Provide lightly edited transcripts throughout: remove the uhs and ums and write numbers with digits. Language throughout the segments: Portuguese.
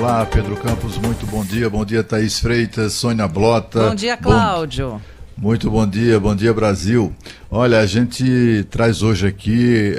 Olá, Pedro Campos, muito bom dia. Bom dia, Thaís Freitas, Sônia Blota. Bom dia, Cláudio. Muito bom dia Brasil. Olha, a gente traz hoje aqui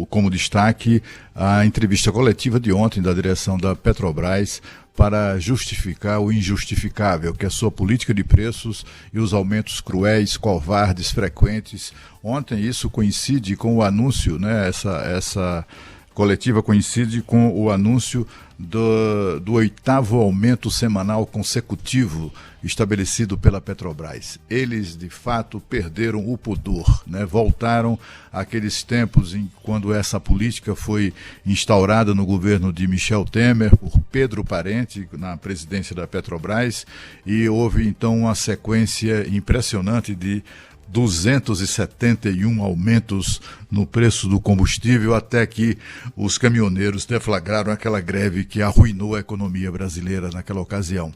como destaque a entrevista coletiva de ontem da direção da Petrobras para justificar o injustificável, que é a sua política de preços e os aumentos cruéis, covardes, frequentes. Ontem isso coincide com o anúncio, né? Essa coletiva coincide com o anúncio do 8º aumento semanal consecutivo estabelecido pela Petrobras. Eles, de fato, perderam o pudor, né? Voltaram àqueles tempos em quando essa política foi instaurada no governo de Michel Temer, por Pedro Parente, na presidência da Petrobras, e houve, então, uma sequência impressionante de 271 aumentos no preço do combustível, até que os caminhoneiros deflagraram aquela greve que arruinou a economia brasileira naquela ocasião.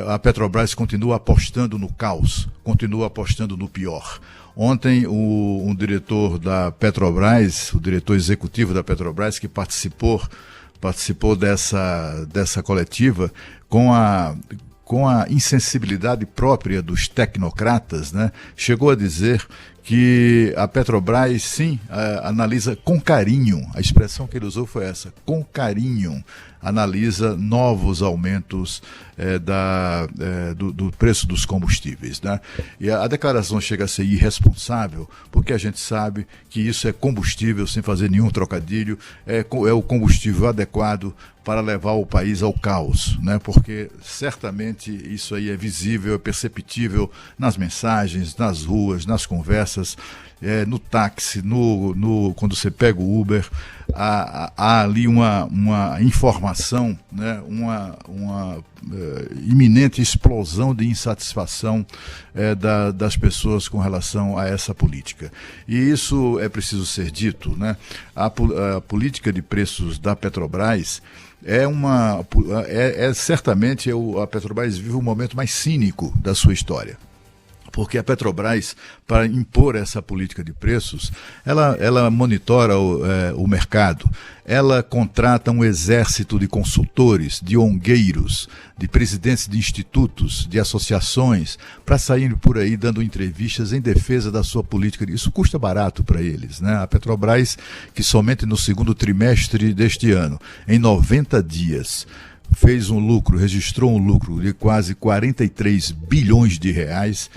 A Petrobras continua apostando no caos, continua apostando no pior. Ontem, um diretor da Petrobras, o diretor executivo da Petrobras, que participou dessa coletiva, com a insensibilidade própria dos tecnocratas, né, chegou a dizer que a Petrobras, sim, analisa com carinho, a expressão que ele usou foi essa, com carinho, analisa novos aumentos do preço dos combustíveis, né? E a declaração chega a ser irresponsável, porque a gente sabe que isso é combustível, sem fazer nenhum trocadilho, é o combustível adequado para levar o país ao caos, né? Porque certamente isso aí é visível, é perceptível nas mensagens, nas ruas, nas conversas, no táxi, quando você pega o Uber, há ali uma informação, né? uma iminente explosão de insatisfação das pessoas com relação a essa política. E isso é preciso ser dito, né? A política de preços da Petrobras certamente a Petrobras vive o momento mais cínico da sua história. Porque a Petrobras, para impor essa política de preços, ela monitora o mercado, ela contrata um exército de consultores, de ongueiros, de presidentes de institutos, de associações, para saírem por aí dando entrevistas em defesa da sua política. Isso custa barato para eles, né? A Petrobras, que somente no segundo trimestre deste ano, em 90 dias, registrou um lucro de quase 43 bilhões de reais,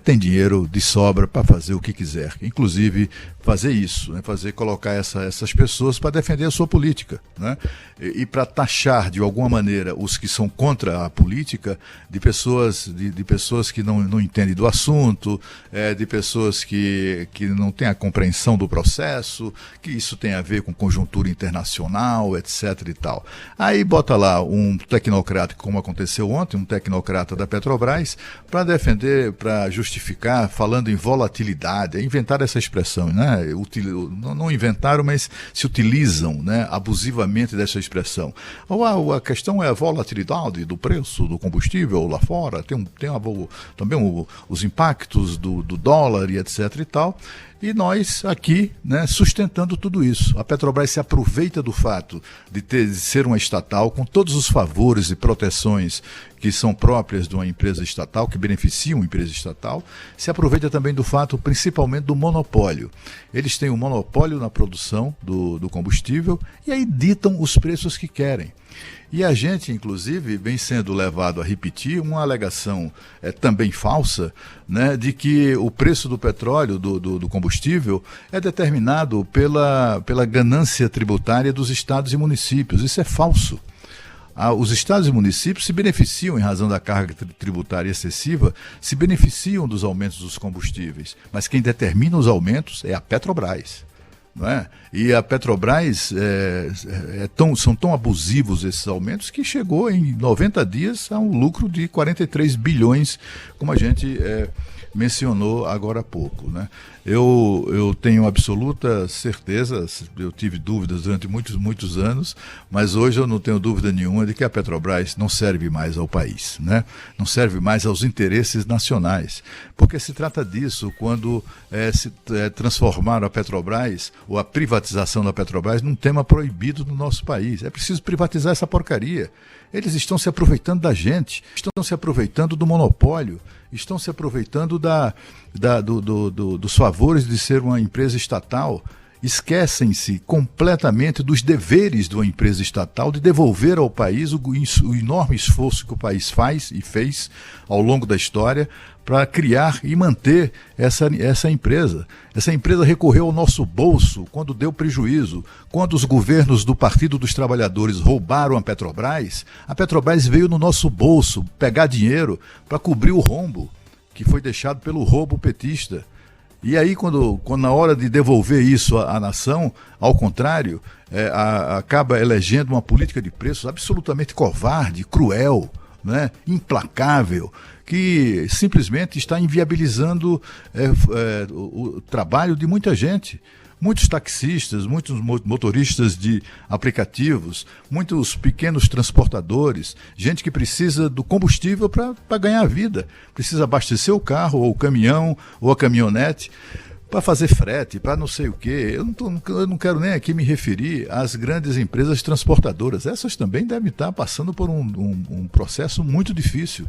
tem dinheiro de sobra para fazer o que quiser, inclusive fazer isso, né? Colocar essas pessoas para defender a sua política, né? E para taxar de alguma maneira os que são contra a política de pessoas que não entendem do assunto, de pessoas que não têm a compreensão do processo, que isso tem a ver com conjuntura internacional, etc. e tal. Aí bota lá um tecnocrata, como aconteceu ontem, um tecnocrata da Petrobras, para defender, para justificar, falando em volatilidade, inventaram essa expressão, né? Não inventaram, mas se utilizam, né, abusivamente dessa expressão. A questão é a volatilidade do preço do combustível lá fora, tem também os impactos do dólar e etc. e tal. E nós aqui, né, sustentando tudo isso. A Petrobras se aproveita do fato de ser uma estatal com todos os favores e proteções que são próprias de uma empresa estatal, que beneficiam uma empresa estatal, se aproveita também do fato, principalmente, do monopólio. Eles têm um monopólio na produção do combustível e aí ditam os preços que querem. E a gente, inclusive, vem sendo levado a repetir uma alegação também falsa, né, de que o preço do petróleo, do combustível, é determinado pela ganância tributária dos estados e municípios. Isso é falso. Os estados e municípios se beneficiam, em razão da carga tributária excessiva, se beneficiam dos aumentos dos combustíveis. Mas quem determina os aumentos é a Petrobras. Não é? E a Petrobras são tão abusivos esses aumentos que chegou em 90 dias a um lucro de 43 bilhões, como a gente mencionou agora há pouco, né? Eu tenho absoluta certeza, eu tive dúvidas durante muitos anos, mas hoje eu não tenho dúvida nenhuma de que a Petrobras não serve mais ao país, né? Não serve mais aos interesses nacionais, porque se trata disso quando transformaram a Petrobras, ou a privatização da Petrobras, num tema proibido no nosso país. É preciso privatizar essa porcaria. Eles estão se aproveitando da gente, estão se aproveitando do monopólio, estão se aproveitando dos favores de ser uma empresa estatal. Esquecem-se completamente dos deveres de uma empresa estatal de devolver ao país o enorme esforço que o país faz e fez ao longo da história para criar e manter essa empresa. Essa empresa recorreu ao nosso bolso quando deu prejuízo. Quando os governos do Partido dos Trabalhadores roubaram a Petrobras veio no nosso bolso pegar dinheiro para cobrir o rombo que foi deixado pelo roubo petista. E aí, quando na hora de devolver isso à nação, ao contrário, acaba elegendo uma política de preços absolutamente covarde, cruel, né, implacável, que simplesmente está inviabilizando o trabalho de muita gente. Muitos taxistas, muitos motoristas de aplicativos, muitos pequenos transportadores, gente que precisa do combustível para ganhar vida, precisa abastecer o carro, ou o caminhão, ou a caminhonete, para fazer frete, para não sei o quê. Eu não quero nem aqui me referir às grandes empresas transportadoras. Essas também devem estar passando por um processo muito difícil.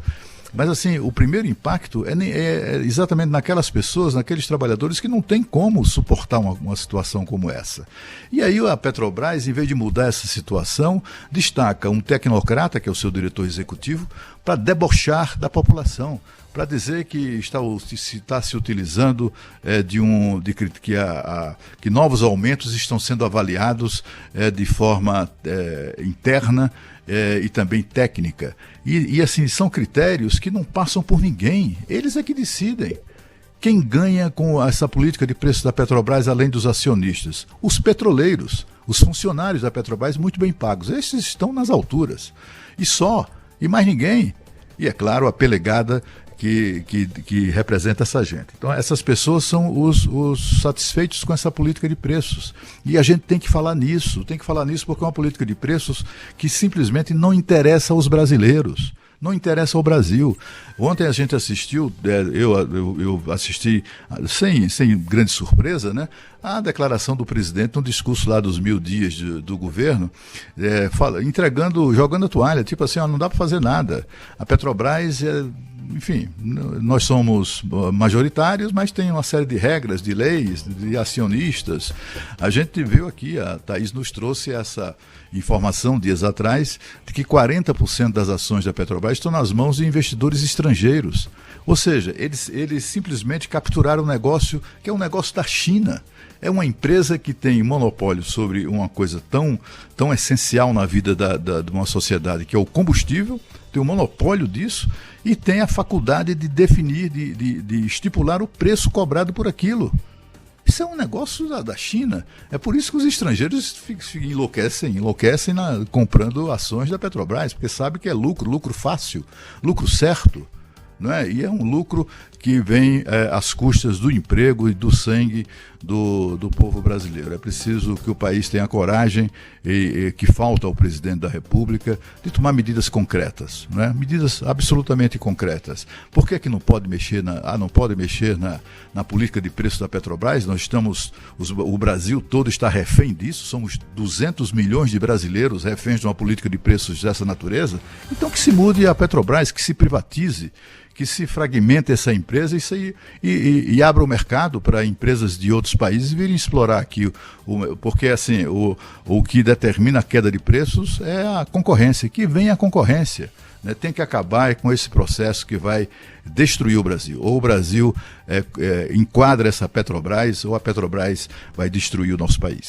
Mas assim, o primeiro impacto é exatamente naquelas pessoas, naqueles trabalhadores que não têm como suportar uma situação como essa. E aí a Petrobras, em vez de mudar essa situação, destaca um tecnocrata, que é o seu diretor executivo, para debochar da população, para dizer que está se utilizando que novos aumentos estão sendo avaliados de forma interna e também técnica. E assim, são critérios que não passam por ninguém. Eles é que decidem. Quem ganha com essa política de preços da Petrobras, além dos acionistas? Os petroleiros, os funcionários da Petrobras muito bem pagos. Esses estão nas alturas. E mais ninguém. E, é claro, a pelegada que representa essa gente. Então, essas pessoas são os satisfeitos com essa política de preços. E a gente tem que falar nisso porque é uma política de preços que simplesmente não interessa aos brasileiros. Não interessa ao Brasil. Ontem a gente assistiu, eu assisti sem grande surpresa, né, a declaração do presidente no discurso lá dos 1000 dias do governo, jogando a toalha, tipo assim, não dá para fazer nada. A Petrobras enfim, nós somos majoritários, mas tem uma série de regras, de leis, de acionistas. A gente viu aqui, a Thaís nos trouxe essa informação dias atrás, de que 40% das ações da Petrobras estão nas mãos de investidores estrangeiros. Ou seja, eles simplesmente capturaram um negócio que é um negócio da China. É uma empresa que tem monopólio sobre uma coisa tão essencial na vida de uma sociedade, que é o combustível, tem um monopólio disso e tem a faculdade de definir, de estipular o preço cobrado por aquilo. Isso é um negócio da China. É por isso que os estrangeiros enlouquecem comprando ações da Petrobras, porque sabe que é lucro fácil, lucro certo. Não é? E é um lucro que vem às custas do emprego e do sangue do povo brasileiro. É preciso que o país tenha coragem, que falta ao presidente da República, de tomar medidas concretas, não é? Medidas absolutamente concretas. Por que não pode mexer na política de preço da Petrobras? O Brasil todo está refém disso, somos 200 milhões de brasileiros reféns de uma política de preços dessa natureza. Então que se mude a Petrobras, que se privatize, que se fragmente essa empresa e abra o mercado para empresas de outros países virem explorar aqui. Porque assim, o que determina a queda de preços é a concorrência, que vem a concorrência. Né? Tem que acabar com esse processo que vai destruir o Brasil. Ou o Brasil enquadra essa Petrobras, ou a Petrobras vai destruir o nosso país.